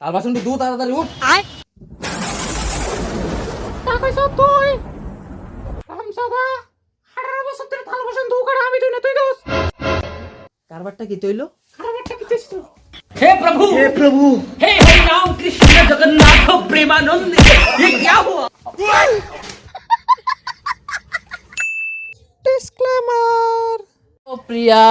তাল বাসনটা দু তাড়াতাড়ি উঠ। তুই রামসাদা 18 বছর ধরে থাল বাসন ধু করে আমি তুই না তুই দোস কারবারটা কি তৈলো? খারাপটা কি দিস তুই? हे प्रभु हे हरि राम कृष्ण जगन्नाथ प्रेमानंद ये क्या हुआ? ডিসক্লেমার। ও প্রিয়া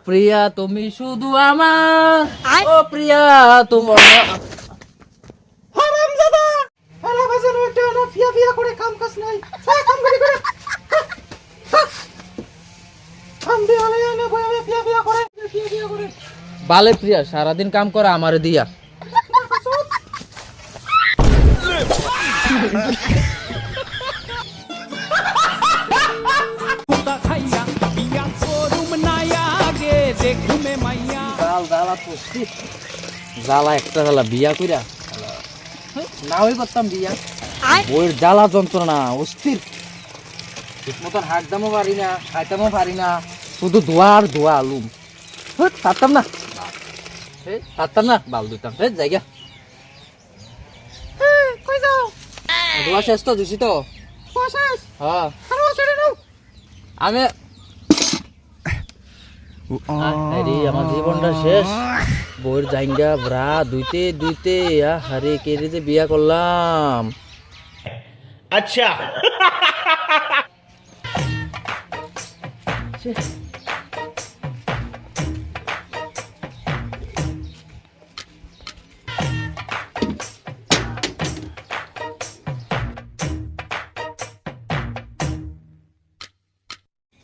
প্রিয়া তুমি শুধু আমার, ও প্রিয়া তোমার হারামজাদা থালা বাসন ওটা না ফিয়া ফিয়া করে কাম কাজ নাই সারা কাম করে কাম দিয়ে আলে না বয়ে ফিয়া ফিয়া করে বালে প্রিয়া সারাদিন কাম করা আমারে দিয়া। জ্বালা একটা জ্বালা বিয়া কইরা না হই করতাম বিয়া, বইয়ের জ্বালা যন্ত্রণা অস্থির, ঠিক মতন হাঁটতামও পারি না, খাইতামও পারি না, শুধু ধোয়া আর ধোয়া আলুম। পারতাম না পারতাম না বাল দিতাম জায়গা। কই যাও? ধোয়া শেষ তো দিছি তো। বসেস হ্যাঁ আরো ছেড়ে নাও। আমি আরে আমার জীবনটা শেষ, বইয়ের জাইঙ্গা ব্রা দুইতে দুইতে হারে কেড়ে যে বিয়া করলাম। अच्छा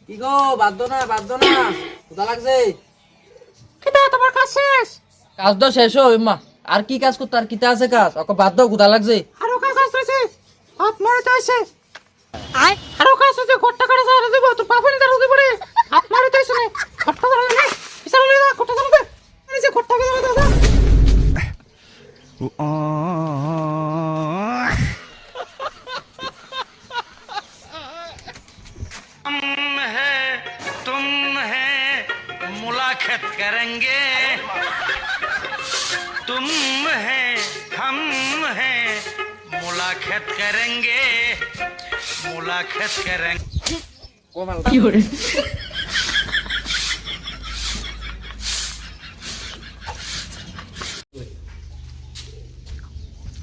কি গো বাধ্য না কোথা লাগছে? কিটা তোমার কাজ শেষ? কাজ তো শেষ হই মা, আর কি কাজ করতে, আর কিতা আছে কাজ? ওকে বাধ্য কোথা লাগছে? আরো কাজ আসছে হাত মারতে আইছে আরো কাজ আছে ঘরটা করে যা দেব তোর পাপনি দাঁড় হতে পারে হাত মারতে আইছে না ঘরটা ধরে না পিছনে না ঘরটা ধরে এই যে ঘরটা করে দাও तुम है मुलाकात करेंगे तुम है हम है मुलाकात करेंगे কি করে?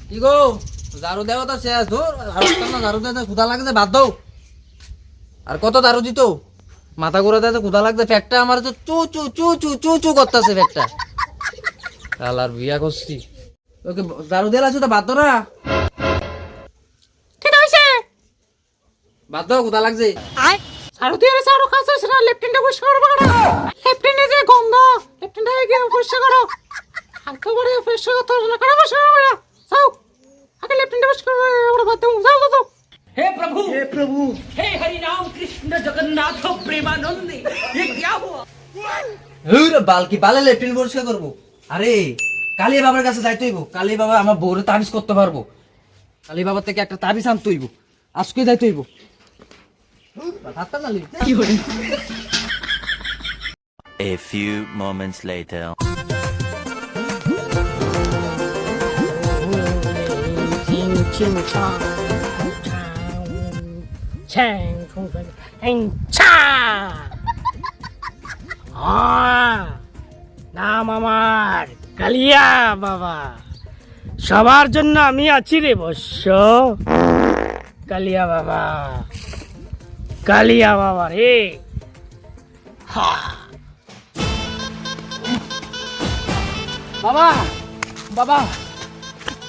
কি গো ঝাড়ু দেওয়া তো শেষ, ধর ঝাড়ু দিতে ক্ষুধা লাগছে বাধ্য। আর কত ঝাড়ু দিত, মাথা ঘুরা দিতে ক্ষুধা লাগছে, ফ্যাটটা আমার তো চু চু চু চু চু চু করতেছে ফ্যাটটা। আর বিয়া করছি ওকে ঝাড়ু দিয়ে লাগছে তো বাধ্য না, কি হইছে বাধ্য ক্ষুধা লাগছে। আরো দিয়ে আছে আরো কাজ আছে না লেফটেন্টে বসে করো না লেফটেন্টে যে গন্ধ লেফটেন্টে গিয়ে বসে করো একেবারে ফ্রেশ করতে হবে না করে বসে করো না যাও আগে লেফটেন্টে বসে করো ওরা বাদ দাও যাও हे प्रभु हे हरि राम कृष्ण जगन्नाथ प्रेमानंद ये क्या हुआ? বালকি বালে লেফটেন পরিষ্কার করবো। আরে কালী বাবার কাছে যাইতে হইব, কালী বাবা আমার বউরে তাবিজ করতে পারবো, কালী বাবার থেকে একটা তাবিজ আনতে হইব, আজকে যাইতে হইব। A few moments later. নাম আমার কালিয়া বাবা, সবার জন্য আমি আছি রে বৎস। কালিয়া বাবা রে বাবা বাবা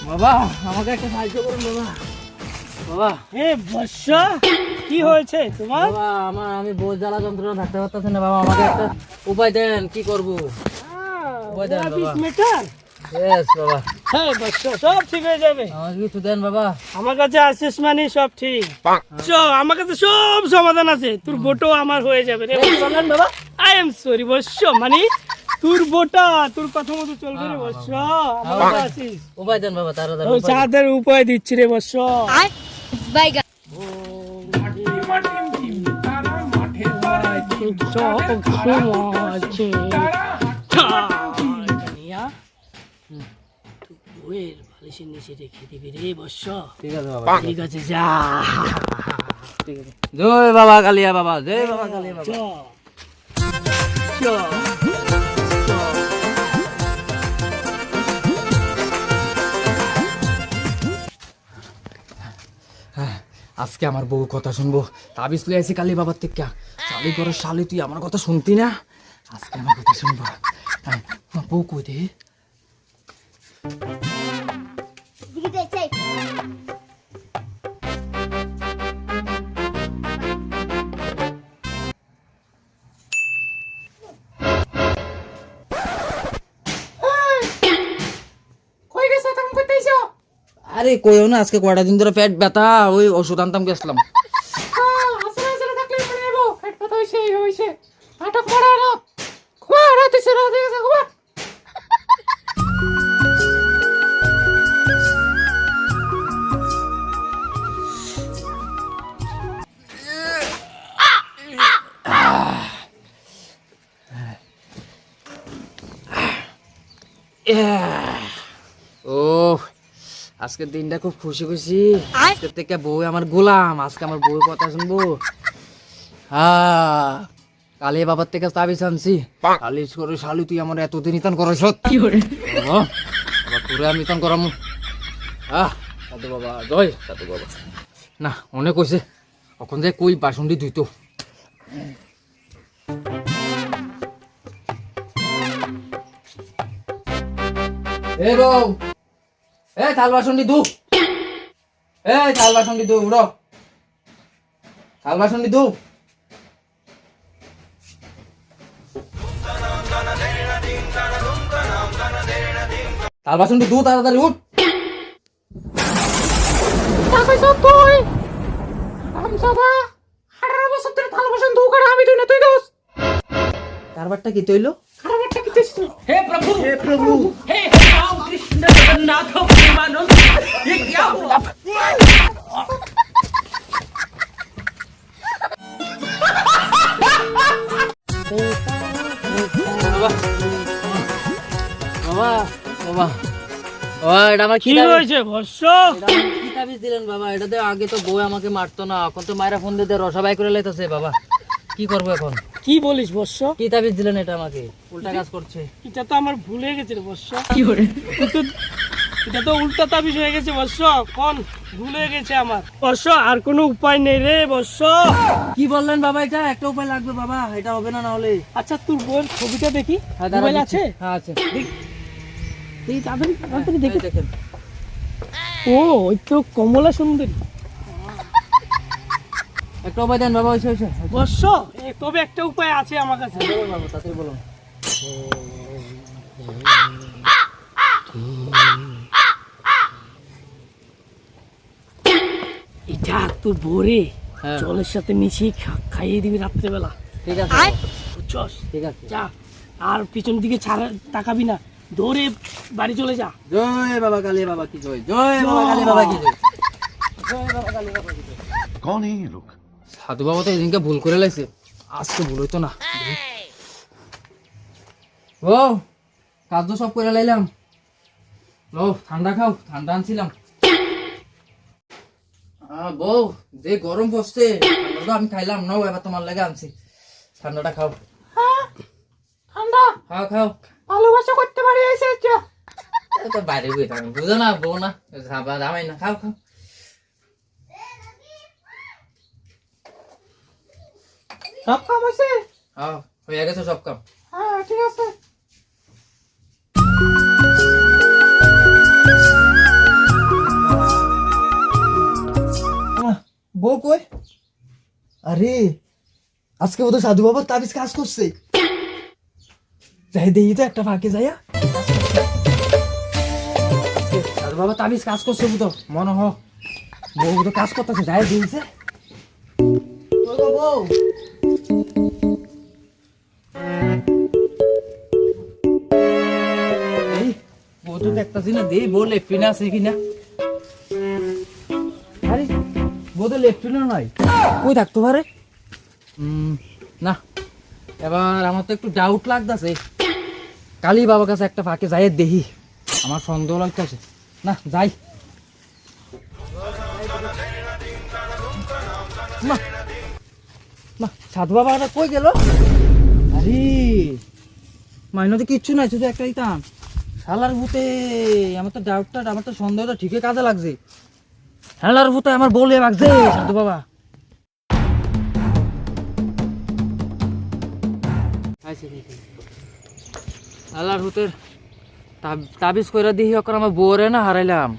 বাবা আমাকে একটা সাহায্য করুন বাবা। বাবা এ বৎস কি হয়েছে তোমার? বাবা আমি বউ জ্বালা যন্ত্রণা থাকতে পারতেছি না বাবা, আমাকে একটা উপায় দেন, কি করবো? উপায় দেন বাবা। Yes, বাবা হ্যাঁ বৎস সব ঠিক হয়ে যাবে, আমাকে কিছু দেন বাবা। আমার কাছে আসিস মানে সব ঠিক। আমার কাছে সব সমাধান আছে, তোর বোটো আমার হয়ে যাবে রে বাবা। আই এম সরি বৎস, মানে তোর বোটা তোর কথা মতো চলবে রে বৎস। আমার কাছে আসিস, উপায় দেন বাবা তাড়াতাড়ি। ওই চাঁদের উপায় দিচ্ছি রে বৎস। বইয়ের বালিশের নিচে রেখে দিবি রে বর্ষ। ঠিক আছে বাবা, ঠিক আছে যা। ঠিক আছে। জয় বাবা কালিয়া বাবা, জয় বাবা কালিয়া বাবা। চ চ আজকে আমার বউ কথা শুনবো, তাবিজ লই আইছি কালী বাবার থেকে। শালি করে শালি, তুই আমার কথা শুনতি না, আজকে আমার কথা শুনবো। হ্যাঁ, আমার বউ কই দে? আরে কইও না, আজকে কয়টা দিন ধরে পেট ব্যথা, ওই ওষুধ আনতাম গেছিলাম। ও আজকের দিনটা খুব খুশি খুশি, আজকের থেকে বউ আমার গোলাম, আজকে আমার বউর কথা শুনবো। হ্যাঁ, কালী বাবার থেকে তাবিজ আনছি। কালী করে শালু, তুই আমার এতদিন ইতান করছ, তোরে আমি ইতান করাম। সাধু বাবা জয়, সাধু বাবা। না অনেক কইছে, এখন যে কই বাসনটি ধুইতো। এ বউ, এই থাল বাসনটি ধু, এই থাল বাসনটি ধু, উড়ো থাল বাসনটি ধু। থাল বাসনটি ধু, তাড়াতাড়ি উঠ। কারবারটা কি তৈল? हे प्रभु हे राम कृष्ण जगन्नाथ प्रेमानंद, ये क्या हुआ? বাবা বাবা বাবা, এটা আমার কি হয়েছে বর্ষ? কি তাবিজ দিলেন বাবা? এটাতে আগে তো বউ আমাকে মারতো না, এখন তো মায়েরা ফোন দিতে রসাবাই করে লাইতেছে। বাবা কি করবো এখন? কি বলিস বর্ষ? কি তাবিজ দিলেন এটা আমাকে? উল্টা কাজ করছে। এটা তো আমার ভুলে গেছে রে বর্ষ। কি করে এটা তো উল্টা তাবিজ হয়ে গেছে বর্ষ, কোন ভুলে গেছে আমার বর্ষ। আর কোনো উপায় নেই রে বর্ষ। কি বললেন বাবা? এটা একটা উপায় লাগবে বাবা, এটা হবে না না হলে। আচ্ছা তোর বউয়ের ছবিটা দেখি, হ্যাঁ, দাঁড়া, মোবাইল দিচ্ছি। আছে? হ্যাঁ আছে। এই তাড়াতাড়ি তাড়াতাড়ি দেখি। এই দেখেন। ও ওই তো কমলা সুন্দরী। একটা উপায় দেন বাবা, হয়েছে হয়েছে। বর্ষ তবে একটা উপায় আছে আমার কাছে। বলুন বাবা, তাড়াতাড়ি বলুন। এটা তোর বউরে হ্যাঁ। জলের সাথে মিশিয়ে খাইয়ে দিবি রাত্রেবেলা, ঠিক আছে বুঝছস? ঠিক আছে। যা, আর পিছন দিকে ছাড়া তাকাবি না, দৌড়ে বাড়ি চলে যা। জয় বাবা কালী বাবা কি জয়, জয় বাবা কালী বাবা কি জয়, জয় বাবা কালী বাবা কি জয়। कौन है ये लोग? সাধু বাবা তো এদিনকে ভুল করে লাইছে, আজকে ভুল হইতো না। ও কাজ তো সব করে লাইলাম। লো ঠান্ডা খাও, ঠান্ডা আনছিলাম। বউ যে গরম পড়ছে, ঠান্ডা তো আমি খাইলাম নাও, এবার তোমার লাগে আনছি, ঠান্ডাটা খাও। ঠান্ডা খাও খাও। ভালোবাসা করতে পারি এসে তো বাইরে গিয়ে থাকেন, বুঝো না বউ না, জামাই না, খাও খাও। সব কাম হয়েছে? হ্যাঁ হয়ে গেছে সব কাম। হ্যাঁ ঠিক আছে। বউ কই? আরে আজকে বোধহয় সাধু বাবার তাবিজ কাজ করছে। যাই দেখি তো একটা ফাঁকে যাইয়া। সাধু বাবা তাবিজ কাজ করছে বুঝো, মনে হ বউ তো কাজ করতেছে, যাই দিয়েছে। কই গো বউ? এই বউ তো দেখতেছি না, দেই বউ লেফটিনে আছে কিনা। আরে বউ তো লেফটিনে নয়, কই থাকতে পারে? না এবার আমার তো একটু ডাউট লাগতেছে, কালী বাবার কাছে একটা ফাঁকে যাই দেখি, আমার সন্দেহ লাগতেছে। না যাই মা মা সাধু বাবা কই গেল? আরে মাইনতে কিচ্ছু নাই, শুধু একটা দিতাম শালার ভূতে। আমার তো ডাউটটা, আমার তো সন্দেহটা ঠিকই কাজে লাগছে। শালার ভূতে আমার বলে লাগছে সাধু বাবা। শালার ভূতের তাবিজ কইরা দিহি, আমার বউরে না হারাইলাম।